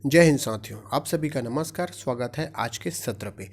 जय हिंद साथियों, आप सभी का नमस्कार। स्वागत है आज के सत्र पे।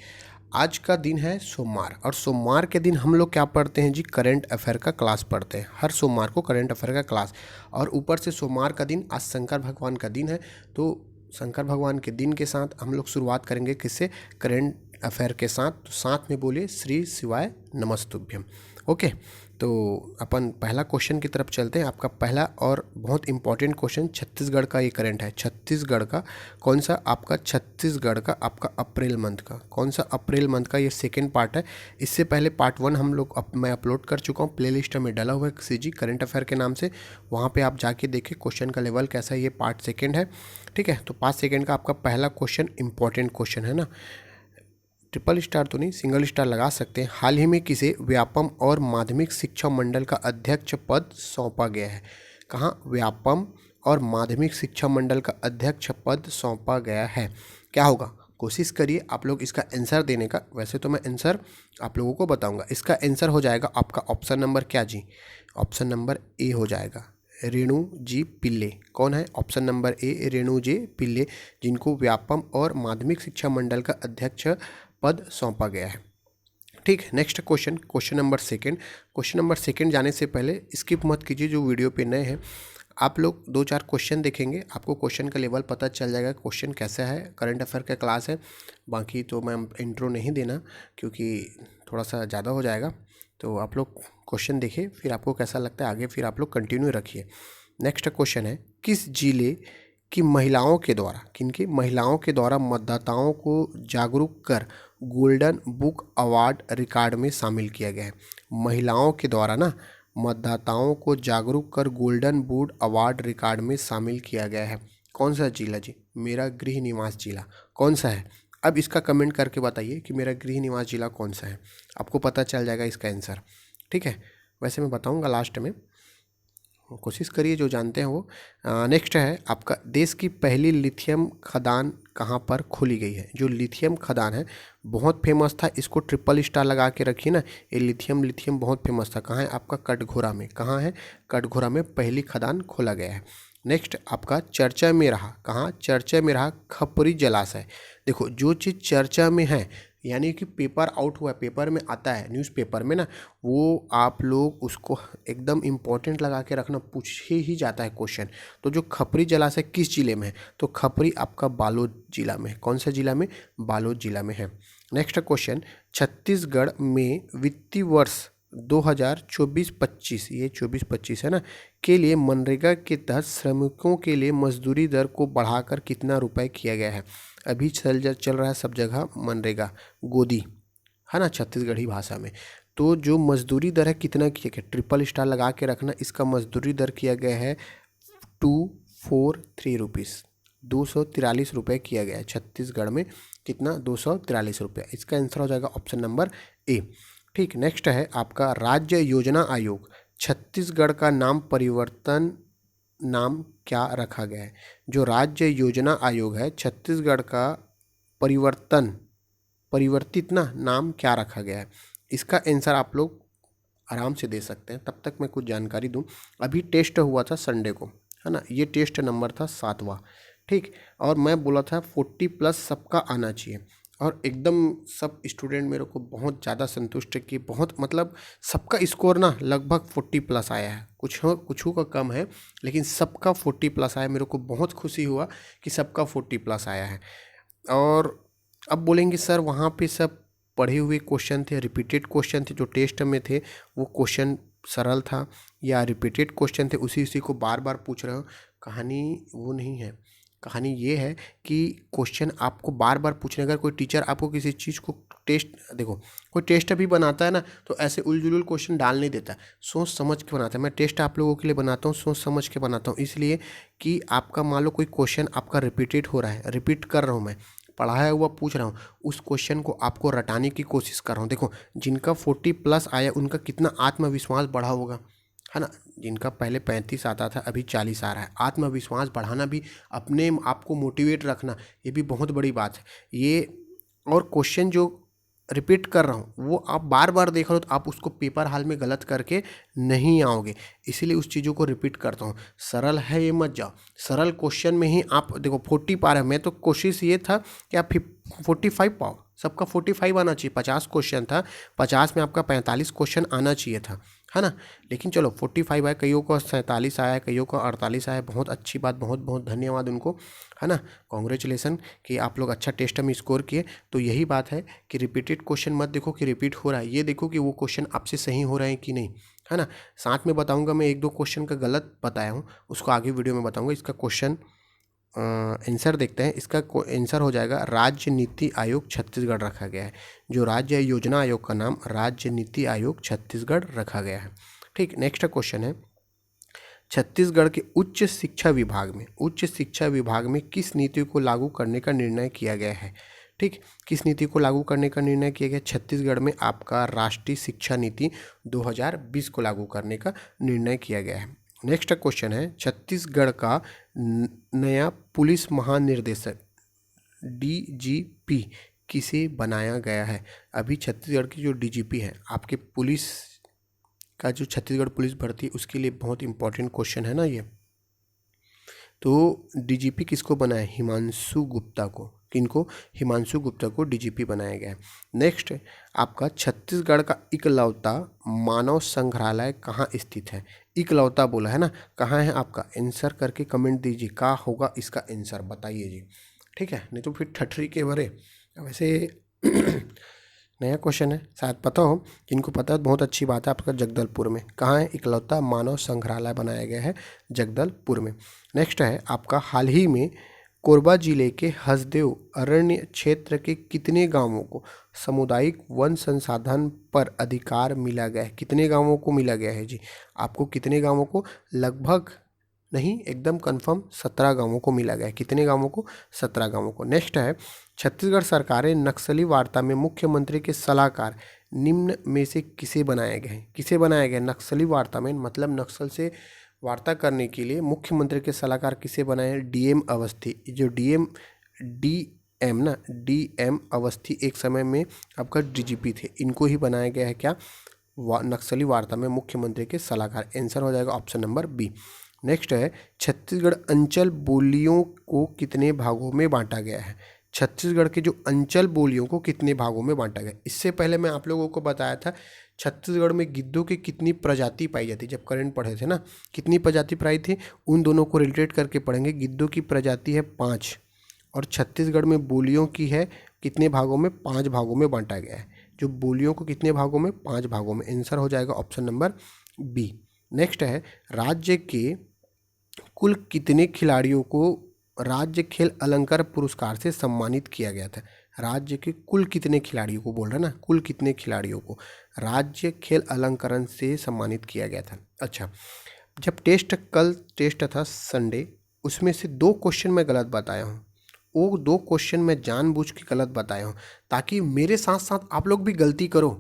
आज का दिन है सोमवार और सोमवार के दिन हम लोग क्या पढ़ते हैं जी, करंट अफेयर का क्लास पढ़ते हैं। हर सोमवार को करंट अफेयर का क्लास, और ऊपर से सोमवार का दिन आज शंकर भगवान का दिन है, तो शंकर भगवान के दिन के साथ हम लोग शुरुआत करेंगे किससे, करंट अफेयर के साथ। तो साथ में बोलिए श्री शिवाय नमस्तुभ्यम। ओके, तो अपन पहला क्वेश्चन की तरफ चलते हैं। आपका पहला और बहुत इंपॉर्टेंट क्वेश्चन छत्तीसगढ़ का ये करंट है। छत्तीसगढ़ का कौन सा, आपका छत्तीसगढ़ का आपका अप्रैल मंथ का कौन सा, अप्रैल मंथ का ये सेकेंड पार्ट है। इससे पहले पार्ट 1 हम लोग मैं अपलोड कर चुका हूँ, प्लेलिस्ट में डाला हुआ है सीजी करंट अफेयर के नाम से। वहाँ पे आप जाके देखें क्वेश्चन का लेवल कैसा है। ये पार्ट सेकेंड है, ठीक है। तो पार्ट सेकेंड का आपका पहला क्वेश्चन इंपॉर्टेंट क्वेश्चन है ना, ट्रिपल स्टार तो नहीं, सिंगल स्टार लगा सकते हैं। हाल ही में किसे व्यापम और माध्यमिक शिक्षा मंडल का अध्यक्ष पद सौंपा गया है। कहाँ, व्यापम और माध्यमिक शिक्षा मंडल का अध्यक्ष पद सौंपा गया है। क्या होगा, कोशिश करिए आप लोग इसका आंसर देने का। वैसे तो मैं आंसर आप लोगों को बताऊंगा। इसका आंसर हो जाएगा आपका ऑप्शन नंबर क्या जी, ऑप्शन नंबर ए हो जाएगा, रेणु जी पिल्ले। कौन है, ऑप्शन नंबर ए रेणु जी पिल्ले, जिनको व्यापम और माध्यमिक शिक्षा मंडल का अध्यक्ष पद सौंपा गया है। ठीक है, next question, question number second. Question number second जाने से पहले स्किप मत कीजिए, जो वीडियो पे नए हैं आप लोग 2-4 क्वेश्चन देखेंगे, आपको क्वेश्चन का लेवल पता चल जाएगा क्वेश्चन कैसा है। करंट अफेयर का क्लास है, बाकी तो मैं इंट्रो नहीं देना क्योंकि थोड़ा सा ज़्यादा हो जाएगा। तो आप लोग क्वेश्चन देखिए, फिर आपको कैसा लगता है आगे, फिर आप लोग कंटिन्यू रखिए। नेक्स्ट क्वेश्चन है, किस जिले की महिलाओं के द्वारा, किनकी महिलाओं के द्वारा मतदाताओं को जागरूक कर गोल्डन बुक अवार्ड रिकॉर्ड में शामिल किया गया है। महिलाओं के द्वारा ना, मतदाताओं को जागरूक कर गोल्डन बुक अवार्ड रिकॉर्ड में शामिल किया गया है। कौन सा जिला जी, मेरा गृह निवास जिला कौन सा है। अब इसका कमेंट करके बताइए कि मेरा गृह निवास जिला कौन सा है, आपको पता चल जाएगा इसका आंसर, ठीक है। वैसे मैं बताऊंगा लास्ट में, कोशिश करिए जो जानते हैं वो। नेक्स्ट है आपका, देश की पहली लिथियम खदान कहाँ पर खोली गई है। जो लिथियम खदान है बहुत फेमस था, इसको ट्रिपल स्टार लगा के रखिए ना। ये लिथियम बहुत फेमस था। कहाँ है आपका, कटघोरा में। कहाँ है, कटघोरा में पहली खदान खोला गया है। नेक्स्ट आपका चर्चा में रहा, कहाँ चर्चा में रहा, खपरी जलाशय। देखो जो चीज़ चर्चा में है, यानी कि पेपर आउट हुआ है, पेपर में आता है न्यूज़पेपर में ना, वो आप लोग उसको एकदम इम्पोर्टेंट लगा के रखना, पूछे ही जाता है क्वेश्चन। तो जो खपरी जलाशय किस जिले में है, तो खपरी आपका बालोद जिला में है। कौन सा जिला में, बालोद जिला में है। नेक्स्ट क्वेश्चन, छत्तीसगढ़ में वित्तीय वर्ष 2024-25, ये 24-25 है ना, के लिए मनरेगा के तहत श्रमिकों के लिए मजदूरी दर को बढ़ाकर कितना रुपए किया गया है। अभी चल रहा है सब जगह मनरेगा, गोदी है ना छत्तीसगढ़ी भाषा में। तो जो मजदूरी दर है कितना किया गया, ट्रिपल स्टार लगा के रखना। इसका मजदूरी दर किया गया है 243 रुपीज़, 243 रुपये किया गया है छत्तीसगढ़ में। कितना, 243 रुपये। इसका आंसर हो जाएगा ऑप्शन नंबर ए। ठीक, नेक्स्ट है आपका राज्य योजना आयोग, छत्तीसगढ़ का नाम परिवर्तन नाम क्या रखा गया है। जो राज्य योजना आयोग है छत्तीसगढ़ का परिवर्तित ना नाम क्या रखा गया है। इसका आंसर आप लोग आराम से दे सकते हैं। तब तक मैं कुछ जानकारी दूं, अभी टेस्ट हुआ था संडे को, है ना, ये टेस्ट नंबर था 7वां, ठीक। और मैं बोला था 40+ सबका आना चाहिए, और एकदम सब स्टूडेंट मेरे को बहुत ज़्यादा संतुष्ट कि बहुत मतलब सबका स्कोर ना लगभग 40+ आया है। कुछ का कम है, लेकिन सबका 40+ आया। मेरे को बहुत खुशी हुआ कि सबका 40+ आया है। और अब बोलेंगे सर वहाँ पे सब पढ़े हुए क्वेश्चन थे, रिपीटेड क्वेश्चन थे जो टेस्ट में थे, वो क्वेश्चन सरल था या रिपीटेड क्वेश्चन थे उसी को बार बार पूछ रहे हो। कहानी वो नहीं है, कहानी ये है कि क्वेश्चन आपको बार बार पूछने, अगर कोई टीचर आपको किसी चीज़ को टेस्ट, देखो कोई टेस्ट भी बनाता है ना, तो ऐसे उलझुल क्वेश्चन डाल नहीं देता, सोच समझ के बनाता है। मैं टेस्ट आप लोगों के लिए बनाता हूँ, सोच समझ के बनाता हूँ, इसलिए कि आपका मान लो कोई क्वेश्चन आपका रिपीटेड हो रहा है, रिपीट कर रहा हूँ मैं, पढ़ाया हुआ पूछ रहा हूँ, उस क्वेश्चन को आपको रटाने की कोशिश कर रहा हूँ। देखो जिनका 40+ आया उनका कितना आत्मविश्वास बढ़ा होगा, है ना। जिनका पहले 35 आता था अभी 40 आ रहा है। आत्मविश्वास बढ़ाना भी, अपने आप को मोटिवेट रखना, ये भी बहुत बड़ी बात है ये। और क्वेश्चन जो रिपीट कर रहा हूँ वो आप बार बार देख रहे हो तो आप उसको पेपर हाल में गलत करके नहीं आओगे, इसीलिए उस चीज़ों को रिपीट करता हूँ। सरल है ये मत जाओ, सरल क्वेश्चन में ही आप देखो 40 पा रहे हैं। मैं तो कोशिश ये था कि आप 45 पाओ, सबका 45 आना चाहिए। 50 क्वेश्चन था, 50 में आपका 45 क्वेश्चन आना चाहिए था, है ना। लेकिन चलो 45 आया, कईयों को 47 आया, कईयों को 48 आया। बहुत अच्छी बात, बहुत बहुत धन्यवाद उनको, है ना। कॉन्ग्रेचुलेसन कि आप लोग अच्छा टेस्ट में स्कोर किए। तो यही बात है कि रिपीटेड क्वेश्चन मत देखो कि रिपीट हो रहा है, ये देखो कि वो क्वेश्चन आपसे सही हो रहे हैं कि नहीं, है ना। साथ में बताऊंगा मैं 1-2 क्वेश्चन का गलत बताया हूँ, उसको आगे वीडियो में बताऊंगा। इसका क्वेश्चन आंसर देखते हैं। इसका आंसर हो जाएगा राज्य नीति आयोग छत्तीसगढ़ रखा गया है। जो राज्य योजना आयोग का नाम राज्य नीति आयोग छत्तीसगढ़ रखा गया है। ठीक, नेक्स्ट क्वेश्चन है छत्तीसगढ़ के उच्च शिक्षा विभाग में किस नीति को लागू करने का निर्णय किया गया है। ठीक, किस नीति को लागू करने का निर्णय किया गया छत्तीसगढ़ में? आपका राष्ट्रीय शिक्षा नीति 2020 को लागू करने का निर्णय किया गया है। नेक्स्ट क्वेश्चन है छत्तीसगढ़ का नया पुलिस महानिर्देशक DGP किसे बनाया गया है? अभी छत्तीसगढ़ की जो DGP है आपके पुलिस का, जो छत्तीसगढ़ पुलिस भर्ती, उसके लिए बहुत इंपॉर्टेंट क्वेश्चन है ना ये। तो DGP किसको बनाया? हिमांशु गुप्ता को। किनको? हिमांशु गुप्ता को DGP बनाया गया है। नेक्स्ट आपका छत्तीसगढ़ का इकलौता मानव संग्रहालय कहाँ स्थित है? इकलौता बोला है ना, कहाँ है आपका? आंसर करके कमेंट दीजिए, कहाँ होगा इसका आंसर, बताइए जी। ठीक है, नहीं तो फिर ठठरी के भरे। वैसे नया क्वेश्चन है, शायद पता हो, जिनको पता है बहुत अच्छी बात है। आपका जगदलपुर में कहाँ है इकलौता मानव संग्रहालय बनाया गया है? जगदलपुर में। नेक्स्ट है आपका हाल ही में कोरबा जिले के हसदेव अरण्य क्षेत्र के कितने गांवों को सामुदायिक वन संसाधन पर अधिकार मिला गया है? कितने गांवों को मिला गया है जी? आपको कितने गांवों को? लगभग नहीं, एकदम कंफर्म 17 गांवों को मिला गया है। कितने गांवों को? 17 गांवों को। नेक्स्ट है छत्तीसगढ़ सरकार नक्सली वार्ता में मुख्यमंत्री के सलाहकार निम्न में से किसे बनाए गए हैं? किसे बनाया गया? नक्सली वार्ता में मतलब नक्सल से वार्ता करने के लिए मुख्यमंत्री के सलाहकार किसे बनाए हैं? DM अवस्थी। जो DM अवस्थी एक समय में आपका DGP थे, इनको ही बनाया गया है क्या? नक्सली वार्ता में मुख्यमंत्री के सलाहकार। आंसर हो जाएगा ऑप्शन नंबर B। नेक्स्ट है छत्तीसगढ़ अंचल बोलियों को कितने भागों में बांटा गया है? छत्तीसगढ़ के जो अंचल बोलियों को कितने भागों में बांटा गया? इससे पहले मैं आप लोगों को बताया था छत्तीसगढ़ में गिद्धों की कितनी प्रजाति पाई जाती, जब करंट पढ़े थे ना, कितनी प्रजाति पाई थी, उन दोनों को रिलेटेड करके पढ़ेंगे। गिद्धों की प्रजाति है 5 और छत्तीसगढ़ में बोलियों की है कितने भागों में? 5 भागों में बांटा गया है। जो बोलियों को कितने भागों में? 5 भागों में। आंसर हो जाएगा ऑप्शन नंबर B। नेक्स्ट है राज्य के कुल कितने खिलाड़ियों को राज्य खेल अलंकार पुरस्कार से सम्मानित किया गया था? राज्य के कुल कितने खिलाड़ियों को बोल रहे हैं ना, कुल कितने खिलाड़ियों को राज्य खेल अलंकरण से सम्मानित किया गया था? अच्छा, जब कल टेस्ट था संडे, उसमें से 2 क्वेश्चन मैं गलत बताया हूँ। वो 2 क्वेश्चन मैं जानबूझ के गलत बताया हूँ ताकि मेरे साथ साथ आप लोग भी गलती करो,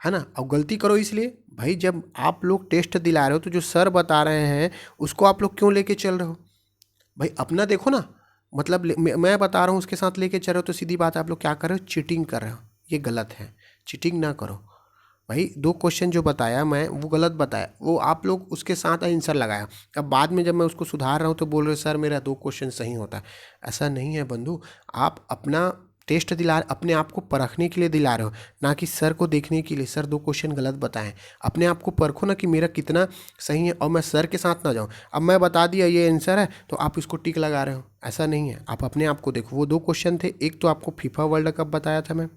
है ना। और गलती करो इसलिए भाई, जब आप लोग टेस्ट दिला रहे हो तो जो सर बता रहे हैं उसको आप लोग क्यों लेके चल रहे हो? भाई अपना देखो ना, मतलब मैं बता रहा हूँ उसके साथ लेके चल रहे हो, तो सीधी बात है आप लोग क्या कर रहे हो? चीटिंग कर रहे हो। ये गलत है, चीटिंग ना करो भाई। 2 क्वेश्चन जो बताया मैं वो गलत बताया, वो आप लोग उसके साथ आंसर लगाया। अब बाद में जब मैं उसको सुधार रहा हूँ तो बोल रहे सर मेरा 2 क्वेश्चन सही होता है। ऐसा नहीं है बंधु, आप अपना टेस्ट दिला, अपने आप को परखने के लिए दिला रहे हो, ना कि सर को देखने के लिए सर 2 क्वेश्चन गलत बताएं। अपने आप को परखो ना कि मेरा कितना सही है, और मैं सर के साथ ना जाऊं। अब मैं बता दिया ये आंसर है तो आप इसको टिक लगा रहे हो, ऐसा नहीं है। आप अपने आप को देखो। वो 2 क्वेश्चन थे, एक तो आपको फीफा वर्ल्ड कप बताया था मैं,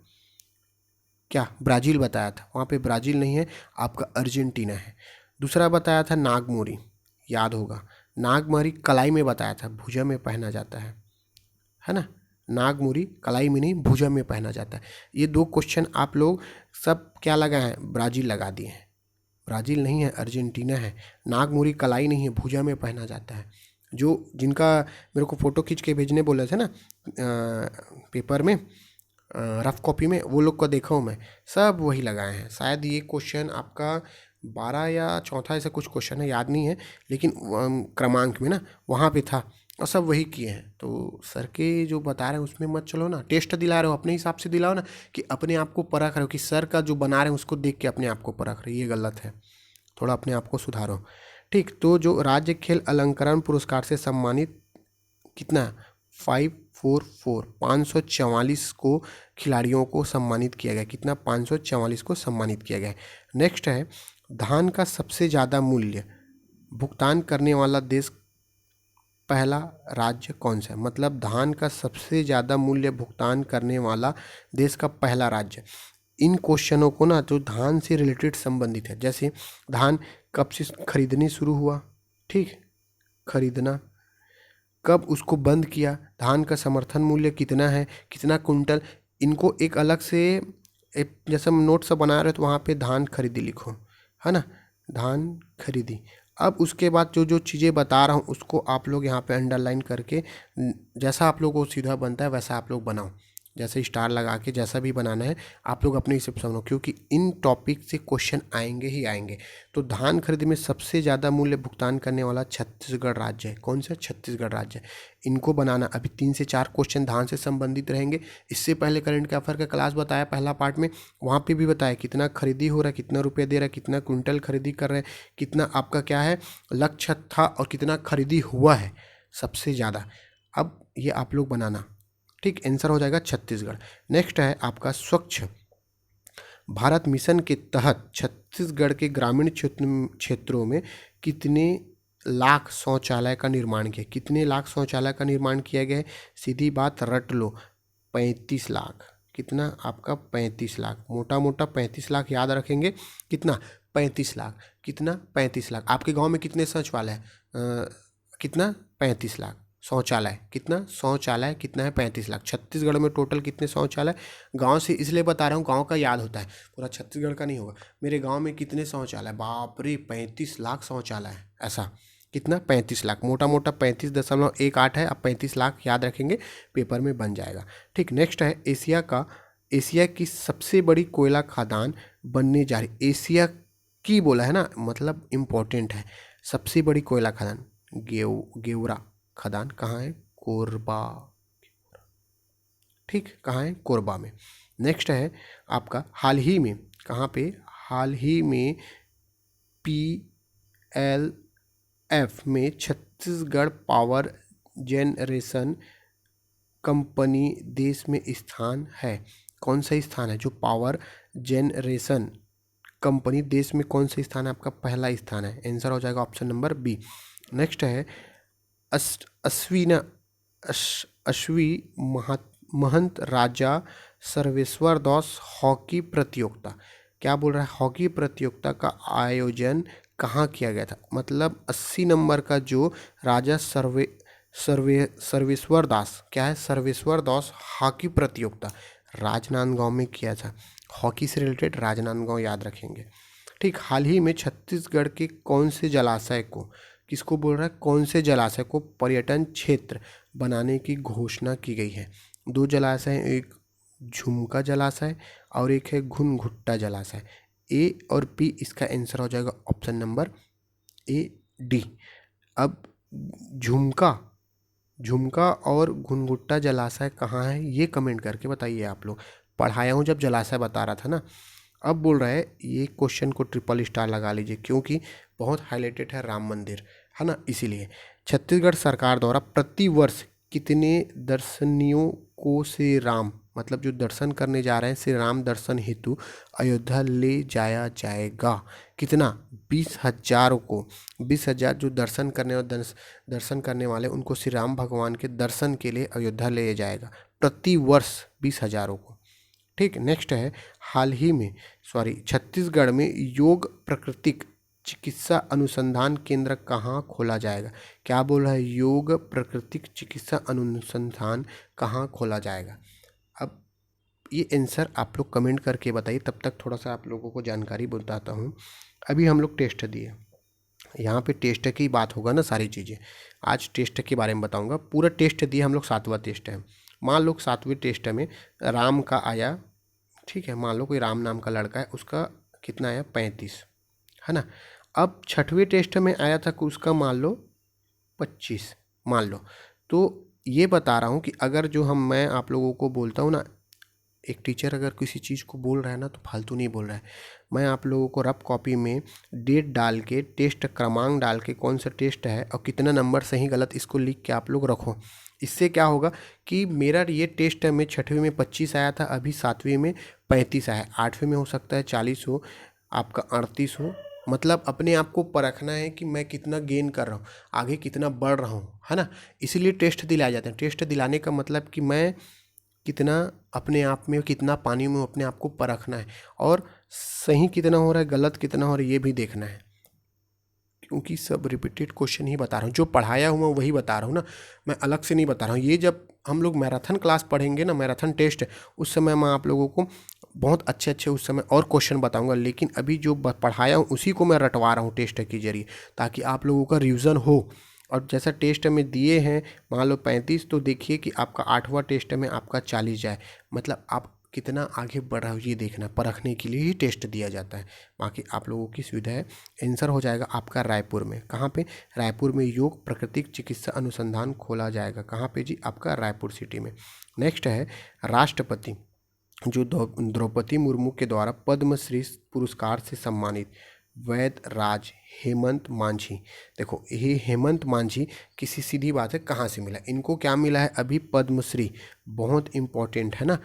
क्या ब्राज़ील बताया था, वहाँ पे ब्राज़ील नहीं है, आपका अर्जेंटीना है। दूसरा बताया था नागमोरी, याद होगा, नागमोरी कलाई में बताया था, भुजा में पहना जाता है ना। नागमोरी कलाई में नहीं, भुजा में पहना जाता है। ये 2 क्वेश्चन आप लोग सब क्या लगाए हैं? ब्राज़ील लगा दिए हैं। ब्राज़ील नहीं है, अर्जेंटीना है। नागमोरी कलाई नहीं है, भुजा में पहना जाता है। जो जिनका मेरे को फ़ोटो खींच के भेजने बोले थे ना पेपर में, रफ कॉपी में, वो लोग को देखा हूँ मैं, सब वही लगाए हैं। शायद ये क्वेश्चन आपका 12 या चौथा ऐसा कुछ क्वेश्चन है, याद नहीं है, लेकिन क्रमांक में ना वहाँ पे था और सब वही किए हैं। तो सर के जो बता रहे हैं उसमें मत चलो ना, टेस्ट दिला रहे हो अपने हिसाब से दिलाओ ना, कि अपने आप को परख रहे हो कि सर का जो बना रहे हैं उसको देख के अपने आप को परख रहे हो, ये गलत है। थोड़ा अपने आप को सुधारो। ठीक, तो जो राज्य खेल अलंकरण पुरस्कार से सम्मानित कितना 544 544 को खिलाड़ियों को सम्मानित किया गया। कितना 544 को सम्मानित किया गया। नेक्स्ट है धान का सबसे ज़्यादा मूल्य भुगतान करने वाला देश पहला राज्य कौन सा है। मतलब धान का सबसे ज़्यादा मूल्य भुगतान करने वाला देश का पहला राज्य। इन क्वेश्चनों को ना जो धान से रिलेटेड संबंधित है, जैसे धान कब से खरीदनी शुरू हुआ, ठीक, खरीदना कब उसको बंद किया, धान का समर्थन मूल्य कितना है, कितना कुंटल, इनको एक अलग से एक जैसे हम नोट सा बना रहे तो वहाँ पे धान खरीदी लिखो, है ना, धान खरीदी। अब उसके बाद जो जो चीज़ें बता रहा हूँ उसको आप लोग यहाँ पे अंडरलाइन करके जैसा आप लोगों को सीधा बनता है वैसा आप लोग बनाओ, जैसे स्टार लगा के जैसा भी बनाना है आप लोग अपने हिसाब से बनाओ, क्योंकि इन टॉपिक से क्वेश्चन आएंगे ही आएंगे। तो धान खरीदी में सबसे ज़्यादा मूल्य भुगतान करने वाला छत्तीसगढ़ राज्य है। कौन सा? छत्तीसगढ़ राज्य है। इनको बनाना, अभी 3 से 4 क्वेश्चन धान से संबंधित रहेंगे। इससे पहले करंट अफेयर का क्लास बताया पहला पार्ट में, वहाँ पे भी बताया कितना खरीदी हो रहा है, कितना रुपये दे रहा है, कितना क्विंटल खरीदी कर रहे हैं, कितना आपका क्या है लक्ष्य था और कितना खरीदी हुआ है सबसे ज़्यादा। अब ये आप लोग बनाना, ठीक, आंसर हो जाएगा छत्तीसगढ़। नेक्स्ट है आपका स्वच्छ भारत मिशन के तहत छत्तीसगढ़ के ग्रामीण क्षेत्रों में कितने लाख शौचालय का निर्माण किया। कितने लाख शौचालय का निर्माण किया गया है? सीधी बात रट लो, 35 लाख। कितना आपका 35 लाख, मोटा मोटा 35 लाख याद रखेंगे। कितना? 35 लाख। कितना? 35 लाख। आपके गांव में कितने शौचालय है? कितना? 35 लाख। शौचालय कितना? शौचालय कितना है? 35 लाख। छत्तीसगढ़ में टोटल कितने शौचालय? गांव से इसलिए बता रहा हूँ, गांव का याद होता है, पूरा छत्तीसगढ़ का नहीं होगा। मेरे गांव में कितने शौचालय? बाप रे 35 लाख शौचालय है। ऐसा कितना? 35 लाख। मोटा मोटा 35.18 है। अब 35 लाख याद रखेंगे, पेपर में बन जाएगा। ठीक, नेक्स्ट है एशिया की सबसे बड़ी कोयला खदान बनने जा रही। एशिया की बोला है ना, मतलब इम्पोर्टेंट है। सबसे बड़ी कोयला खदान गेवरा खदान कहाँ है? कोरबा। ठीक, कहाँ है? कोरबा में। नेक्स्ट है आपका हाल ही में, कहाँ पे? हाल ही में PLF में छत्तीसगढ़ पावर जेनरेशन कंपनी देश में स्थान है। कौन सा स्थान है? जो पावर जेनरेशन कंपनी देश में कौन सा स्थान है? आपका पहला स्थान है। आंसर हो जाएगा ऑप्शन नंबर बी। नेक्स्ट है अश्वी महंत राजा सर्वेश्वर दास हॉकी प्रतियोगिता। क्या बोल रहा है? हॉकी प्रतियोगिता का आयोजन कहाँ किया गया था? मतलब 80 नंबर का जो राजा सर्वेश्वर दास, क्या है? सर्वेश्वर दास हॉकी प्रतियोगिता राजनांदगांव में किया था। हॉकी से रिलेटेड राजनांदगांव याद रखेंगे। ठीक, हाल ही में छत्तीसगढ़ के कौन से जलाशय को, किसको बोल रहा है? कौन से जलाशय को पर्यटन क्षेत्र बनाने की घोषणा की गई है? 2 जलाशय हैं, एक झुमका जलाशय और एक है घुनघुट्टा जलाशय। ए और बी, इसका आंसर हो जाएगा ऑप्शन नंबर ए डी। अब झुमका और घुनघुट्टा जलाशय कहाँ है ये कमेंट करके बताइए। आप लोग पढ़ाया हूँ जब जलाशय बता रहा था ना। अब बोल रहा है ये क्वेश्चन को ट्रिपल स्टार लगा लीजिए, क्योंकि बहुत हाईलाइटेड है राम मंदिर, है ना, इसीलिए। छत्तीसगढ़ सरकार द्वारा प्रति वर्ष कितने दर्शनियों को श्री राम, मतलब जो दर्शन करने जा रहे हैं श्री राम दर्शन हेतु अयोध्या ले जाया जाएगा? कितना? 20,000 को। 20,000 जो दर्शन करने वाले उनको श्री राम भगवान के दर्शन के लिए अयोध्या ले जाएगा प्रति वर्ष 20,000 को। ठीक, नेक्स्ट है छत्तीसगढ़ में योग प्राकृतिक चिकित्सा अनुसंधान केंद्र कहाँ खोला जाएगा? क्या बोल रहा है? योग प्राकृतिक चिकित्सा अनुसंधान कहाँ खोला जाएगा? अब ये आंसर आप लोग कमेंट करके बताइए, तब तक थोड़ा सा आप लोगों को जानकारी बताता हूँ। अभी हम लोग टेस्ट दिए, यहाँ पे टेस्ट की बात होगा ना, सारी चीज़ें आज टेस्ट के बारे में बताऊँगा। पूरा टेस्ट दिए हम लोग, 7वां टेस्ट है। मान लो 7वें टेस्ट में राम का आया, ठीक है, मान लो कोई राम नाम का लड़का है, उसका कितना आया? 35, है ना। अब 6वें टेस्ट में आया था उसका मान लो 25, मान लो तो ये बता रहा हूँ कि अगर जो मैं आप लोगों को बोलता हूँ ना, एक टीचर अगर किसी चीज़ को बोल रहा है ना तो फालतू नहीं बोल रहा है। मैं आप लोगों को रफ कॉपी में डेट डाल के, टेस्ट क्रमांक डाल के, कौन सा टेस्ट है और कितना नंबर सही गलत, इसको लिख के आप लोग रखो। इससे क्या होगा कि मेरा ये टेस्ट है, मैं 6वीं में 25 आया था, अभी 7वीं में 35 आया, 8वीं में हो सकता है 40 हो, आपका 38 हो। मतलब अपने आप को परखना है कि मैं कितना गेन कर रहा हूँ, आगे कितना बढ़ रहा हूँ, है ना। इसीलिए टेस्ट दिलाए जाते हैं। टेस्ट दिलाने का मतलब कि मैं कितना अपने आप में, कितना पानी में अपने आप को परखना है, और सही कितना हो रहा है, गलत कितना हो रहा है, ये भी देखना है। क्योंकि सब रिपीटेड क्वेश्चन ही बता रहा हूँ, जो पढ़ाया हूँ मैं वही बता रहा हूँ ना, मैं अलग से नहीं बता रहा हूँ। ये जब हम लोग मैराथन क्लास पढ़ेंगे ना, मैराथन टेस्ट, उस समय मैं आप लोगों को बहुत अच्छे अच्छे उस समय और क्वेश्चन बताऊंगा। लेकिन अभी जो पढ़ाया हूँ उसी को मैं रटवा रहा हूँ टेस्ट के जरिए, ताकि आप लोगों का रिवीजन हो। और जैसा टेस्ट में दिए हैं, मान लो 35, तो देखिए कि आपका 8वां टेस्ट में आपका 40 जाए, मतलब आप कितना आगे बढ़ रहा हो, ये देखना, परखने के लिए ही टेस्ट दिया जाता है। बाकी आप लोगों की सुविधा है। आंसर हो जाएगा आपका रायपुर में। कहाँ पे? रायपुर में योग प्राकृतिक चिकित्सा अनुसंधान खोला जाएगा। कहाँ पे जी? आपका रायपुर सिटी में। नेक्स्ट है राष्ट्रपति जो द्रौपदी मुर्मू के द्वारा पद्मश्री पुरस्कार से सम्मानित वैद राज हेमंत मांझी। देखो ये हेमंत मांझी किसी, सीधी बात है, कहाँ से मिला इनको? क्या मिला है अभी? पद्मश्री। बहुत इंपॉर्टेंट है ना।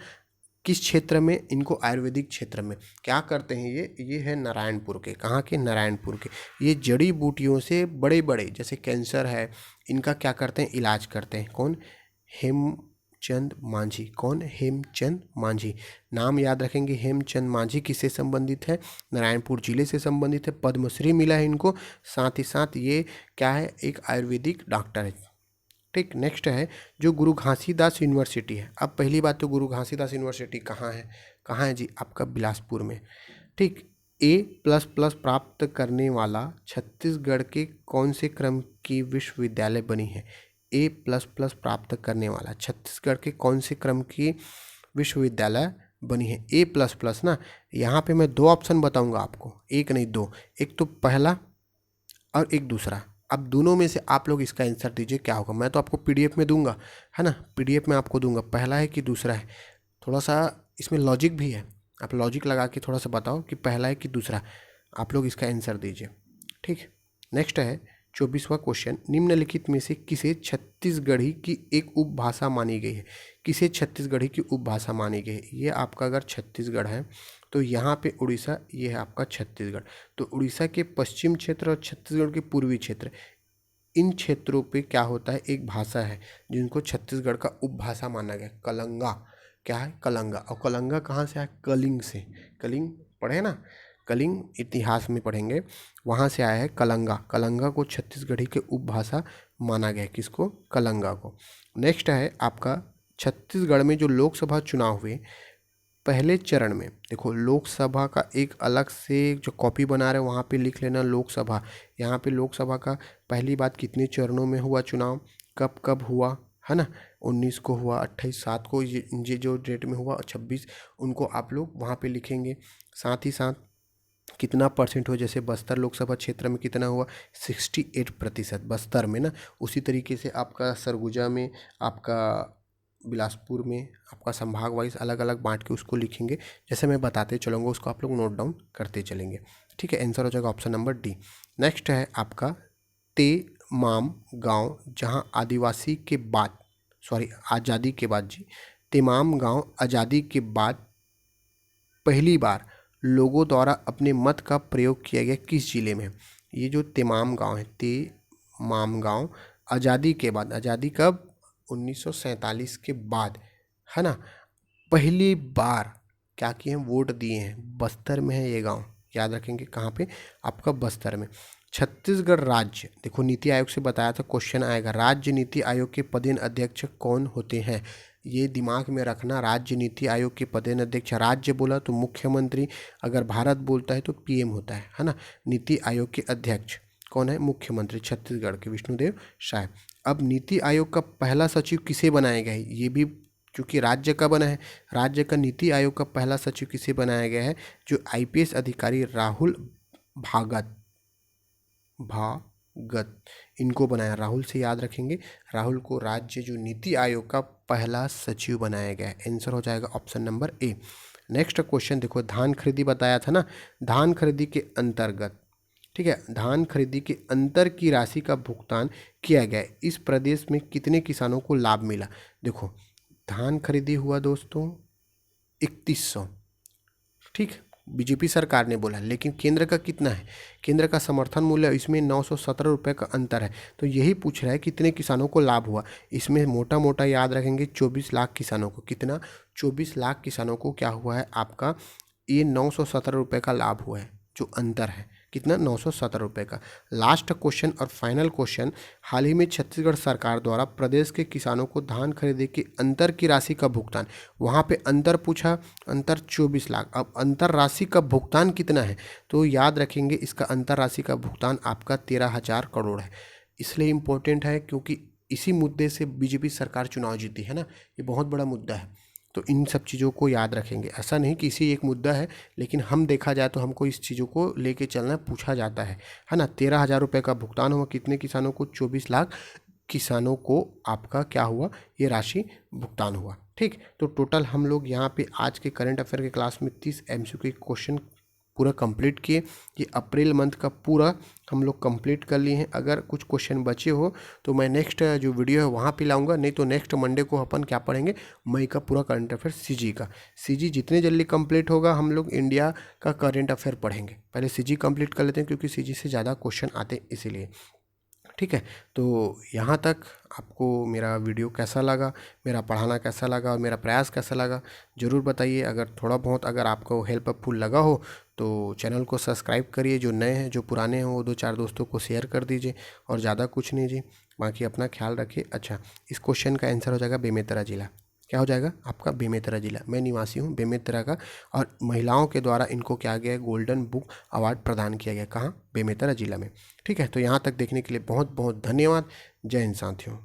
किस क्षेत्र में? इनको आयुर्वेदिक क्षेत्र में। क्या करते हैं ये है नारायणपुर के। कहाँ के? नारायणपुर के। ये जड़ी बूटियों से बड़े बड़े, जैसे कैंसर है, इनका क्या करते हैं? इलाज करते हैं। कौन? हेमचंद मांझी। कौन? हेमचंद मांझी। नाम याद रखेंगे। हेमचंद मांझी किससे संबंधित है? नारायणपुर जिले से संबंधित है। पद्मश्री मिला है इनको। साथ ही साथ ये क्या है? एक आयुर्वेदिक डॉक्टर है। ठीक। नेक्स्ट है जो गुरु घासीदास यूनिवर्सिटी है। अब पहली बात तो गुरु घासीदास यूनिवर्सिटी कहाँ है? कहाँ है जी? आपका बिलासपुर में। ठीक। A++ प्राप्त करने वाला छत्तीसगढ़ के कौन से क्रम की विश्वविद्यालय बनी है? A++ प्राप्त करने वाला छत्तीसगढ़ के कौन से क्रम की विश्वविद्यालय बनी है? A++ ना, यहाँ पे मैं 2 ऑप्शन बताऊंगा आपको, एक नहीं 2। एक तो पहला और एक दूसरा। अब दोनों में से आप लोग इसका आंसर दीजिए क्या होगा। मैं तो आपको पीडीएफ में दूंगा, है ना, पीडीएफ में आपको दूंगा। पहला है कि दूसरा है? थोड़ा सा इसमें लॉजिक भी है, आप लॉजिक लगा के थोड़ा सा बताओ कि पहला है कि दूसरा। आप लोग इसका आंसर दीजिए। ठीक। नेक्स्ट है 24वां क्वेश्चन। निम्नलिखित में से किसे छत्तीसगढ़ी की एक उपभाषा मानी गई है? किसे छत्तीसगढ़ी की उपभाषा मानी गई है? ये आपका अगर छत्तीसगढ़ है तो यहाँ पे उड़ीसा, ये है आपका छत्तीसगढ़। तो उड़ीसा के पश्चिम क्षेत्र और छत्तीसगढ़ के पूर्वी क्षेत्र, इन क्षेत्रों पे क्या होता है? एक भाषा है जिनको छत्तीसगढ़ का उपभाषा माना गया, कलंगा। क्या है? कलंगा। और कलंगा कहाँ से आया? कलिंग से। कलिंग पढ़े ना, कलिंग इतिहास में पढ़ेंगे, वहाँ से आया है कलंगा। कलंगा को छत्तीसगढ़ी के उपभाषा माना गया। किसको? कलंगा को। नेक्स्ट है आपका छत्तीसगढ़ में जो लोकसभा चुनाव हुए पहले चरण में, देखो लोकसभा का एक अलग से जो कॉपी बना रहे हैं वहाँ पे लिख लेना लोकसभा। यहाँ पे लोकसभा का पहली बात कितने चरणों में हुआ चुनाव, कब कब हुआ, है ना। 19 को हुआ, 28 7 को, ये जो डेट में हुआ, 26, उनको आप लोग वहाँ पे लिखेंगे। साथ ही साथ कितना परसेंट हो, जैसे बस्तर लोकसभा क्षेत्र में कितना हुआ? 68% बस्तर में ना। उसी तरीके से आपका सरगुजा में, आपका बिलासपुर में, आपका संभाग वाइज अलग अलग बांट के उसको लिखेंगे। जैसे मैं बताते चलूँगा उसको आप लोग नोट डाउन करते चलेंगे। ठीक है। आंसर हो जाएगा ऑप्शन नंबर डी। नेक्स्ट है आपका तेमाम गांव, जहां आदिवासी के बाद, सॉरी आज़ादी के बाद जी, तेमाम गांव आज़ादी के बाद पहली बार लोगों द्वारा अपने मत का प्रयोग किया गया किस जिले में? ये जो तेमाम गांव है, तेमाम गांव आज़ादी के बाद, आज़ादी कब? 1947 के बाद, है ना। पहली बार क्या किए हैं? वोट दिए हैं। बस्तर में है ये गांव, याद रखेंगे। कहाँ पे? आपका बस्तर में। छत्तीसगढ़ राज्य, देखो नीति आयोग से बताया था, क्वेश्चन आएगा, राज्य नीति आयोग के पदेन अध्यक्ष कौन होते हैं? ये दिमाग में रखना। राज्य नीति आयोग के पदेन अध्यक्ष, राज्य बोला तो मुख्यमंत्री, अगर भारत बोलता है तो पीएम होता है ना। नीति आयोग के अध्यक्ष कौन है? मुख्यमंत्री। छत्तीसगढ़ के विष्णुदेव साय। अब नीति आयोग का पहला सचिव किसे बनाया गया है? ये भी क्योंकि राज्य का बना है, राज्य का नीति आयोग का पहला सचिव किसे बनाया गया है? जो आईपीएस अधिकारी राहुल भागत अंतर्गत इनको बनाया, राहुल से याद रखेंगे। राहुल को राज्य जो नीति आयोग का पहला सचिव बनाया गया है। आंसर हो जाएगा option number A. Next question देखो, धान खरीदी बताया था ना, धान खरीदी के अंतर्गत, ठीक है, धान खरीदी के अंतर की राशि का भुगतान किया गया है। इस प्रदेश में कितने किसानों को लाभ मिला? देखो, धान खरीदी हुआ दोस्तों 3100, ठीक, बीजेपी सरकार ने बोला, लेकिन केंद्र का कितना है? केंद्र का समर्थन मूल्य इसमें 917 रुपये का अंतर है। तो यही पूछ रहा है कितने किसानों को लाभ हुआ। इसमें मोटा मोटा याद रखेंगे 24 लाख किसानों को। कितना? 24 लाख किसानों को क्या हुआ है आपका, ये 917 रुपये का लाभ हुआ है, जो अंतर है कितना, 917 रुपये का। लास्ट क्वेश्चन और फाइनल क्वेश्चन, हाल ही में छत्तीसगढ़ सरकार द्वारा प्रदेश के किसानों को धान खरीदी के अंतर की राशि का भुगतान, वहाँ पे अंतर पूछा, अंतर 24 लाख, अब अंतर राशि का भुगतान कितना है? तो याद रखेंगे इसका अंतर राशि का भुगतान आपका 13,000 करोड़ है। इसलिए इम्पोर्टेंट है क्योंकि इसी मुद्दे से बीजेपी सरकार चुनाव जीती है ना, ये बहुत बड़ा मुद्दा है। तो इन सब चीज़ों को याद रखेंगे। ऐसा नहीं कि इसी एक मुद्दा है, लेकिन हम देखा जाए तो हमको इस चीज़ों को लेके चलना, पूछा जाता है ना। 13,000 रुपये का भुगतान हुआ, कितने किसानों को? 24 लाख किसानों को आपका क्या हुआ, ये राशि भुगतान हुआ। ठीक, तो टोटल हम लोग यहाँ पे आज के करंट अफेयर के क्लास में 30 MCQ के क्वेश्चन पूरा कंप्लीट किए। ये अप्रैल मंथ का पूरा हम लोग कंप्लीट कर लिए हैं। अगर कुछ क्वेश्चन बचे हो तो मैं नेक्स्ट जो वीडियो है वहाँ पे लाऊंगा, नहीं तो नेक्स्ट मंडे को अपन क्या पढ़ेंगे, मई का पूरा करंट अफेयर सीजी का। सीजी जितने जल्दी कंप्लीट होगा हम लोग इंडिया का करंट अफेयर पढ़ेंगे। पहले सीजी कंप्लीट कर लेते हैं क्योंकि सीजी से ज़्यादा क्वेश्चन आते हैं इसीलिए। ठीक है, तो यहाँ तक आपको मेरा वीडियो कैसा लगा, मेरा पढ़ाना कैसा लगा और मेरा प्रयास कैसा लगा ज़रूर बताइए। अगर थोड़ा बहुत अगर आपको हेल्पफुल लगा हो तो चैनल को सब्सक्राइब करिए, जो नए हैं, जो पुराने हैं वो 2-4 दोस्तों को शेयर कर दीजिए, और ज़्यादा कुछ नहीं जी। बाकी अपना ख्याल रखिए। अच्छा, इस क्वेश्चन का आंसर हो जाएगा बेमेतरा जिला। क्या हो जाएगा आपका? बेमेतरा जिला। मैं निवासी हूँ बेमेतरा का, और महिलाओं के द्वारा इनको क्या गया, गोल्डन बुक अवार्ड प्रदान किया गया। कहाँ? बेमेतरा जिला में। ठीक है, तो यहाँ तक देखने के लिए बहुत बहुत धन्यवाद। जय हिंद साथियों।